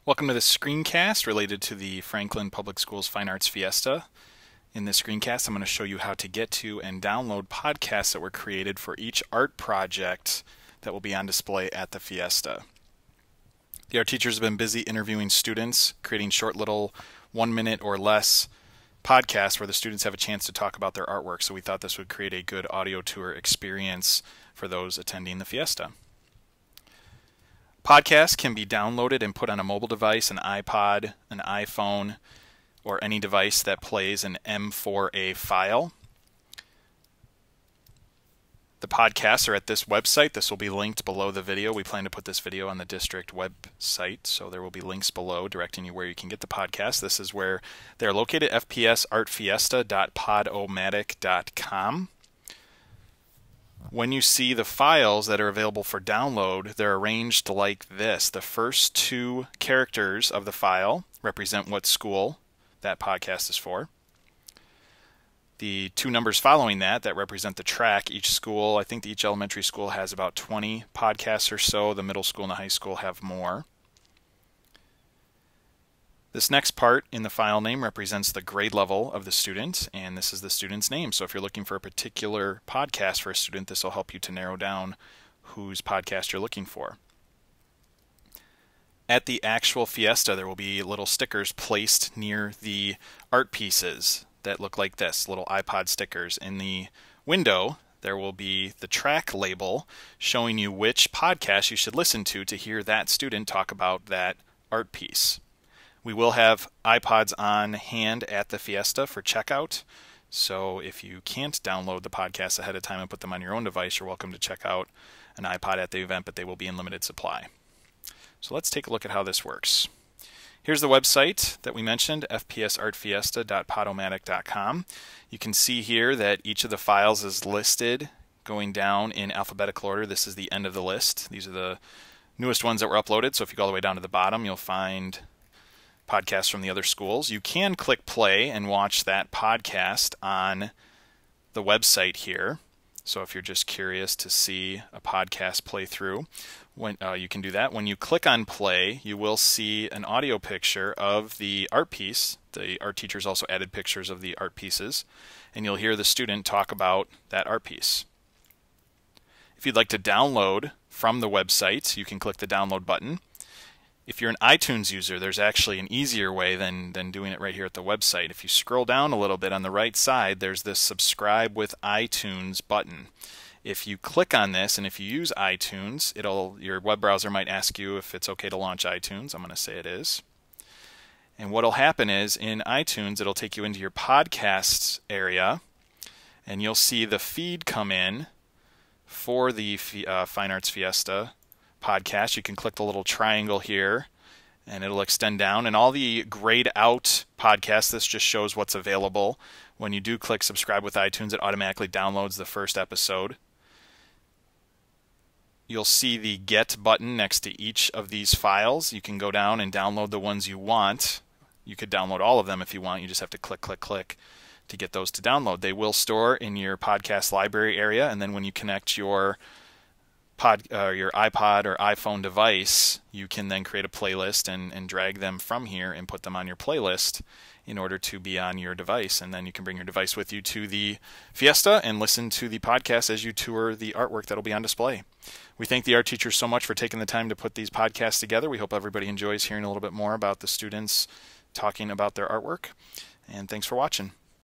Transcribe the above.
Welcome to this screencast related to the Franklin Public Schools Fine Arts Fiesta. In this screencast, I'm going to show you how to get to and download podcasts that were created for each art project that will be on display at the Fiesta. The art teachers have been busy interviewing students, creating short little 1 minute or less podcasts where the students have a chance to talk about their artwork, so we thought this would create a good audio tour experience for those attending the Fiesta. Podcasts can be downloaded and put on a mobile device, an iPod, an iPhone, or any device that plays an M4A file. The podcasts are at this website. This will be linked below the video. We plan to put this video on the district website, so there will be links below directing you where you can get the podcast. This is where they're located, fpsartfiesta.podomatic.com. When you see the files that are available for download, they're arranged like this. The first two characters of the file represent what school that podcast is for. The two numbers following that represent the track. Each school, I think each elementary school has about 20 podcasts or so. The middle school and the high school have more. This next part in the file name represents the grade level of the student, and this is the student's name. So if you're looking for a particular podcast for a student, this will help you to narrow down whose podcast you're looking for. At the actual Fiesta, there will be little stickers placed near the art pieces that look like this, little iPod stickers. In the window, there will be the track label showing you which podcast you should listen to hear that student talk about that art piece. We will have iPods on hand at the Fiesta for checkout, so if you can't download the podcasts ahead of time and put them on your own device, you're welcome to check out an iPod at the event, but they will be in limited supply. So let's take a look at how this works. Here's the website that we mentioned, fpsartfiesta.podomatic.com. You can see here that each of the files is listed going down in alphabetical order. This is the end of the list. These are the newest ones that were uploaded, so if you go all the way down to the bottom, you'll find podcasts from the other schools. You can click play and watch that podcast on the website here. So if you're just curious to see a podcast play through, you can do that. When you click on play, you will see an audio picture of the art piece. The art teachers also added pictures of the art pieces, and you'll hear the student talk about that art piece. If you'd like to download from the website, you can click the download button. If you're an iTunes user, there's actually an easier way than doing it right here at the website. If you scroll down a little bit on the right side, there's this subscribe with iTunes button. If you click on this and if you use iTunes, your web browser might ask you if it's okay to launch iTunes. I'm going to say it is. And what will happen is in iTunes, it'll take you into your podcasts area, and you'll see the feed come in for the Fine Arts Fiesta podcast. You can click the little triangle here and it'll extend down, and all the grayed out podcasts, this just shows what's available. When you do click subscribe with iTunes, it automatically downloads the first episode. You'll see the get button next to each of these files. You can go down and download the ones you want. You could download all of them if you want. You just have to click to get those to download. They will store in your podcast library area, and then when you connect your iPod or iPhone device, you can then create a playlist and drag them from here and put them on your playlist in order to be on your device. And then you can bring your device with you to the Fiesta and listen to the podcast as you tour the artwork that will be on display. We thank the art teachers so much for taking the time to put these podcasts together. We hope everybody enjoys hearing a little bit more about the students talking about their artwork. And thanks for watching.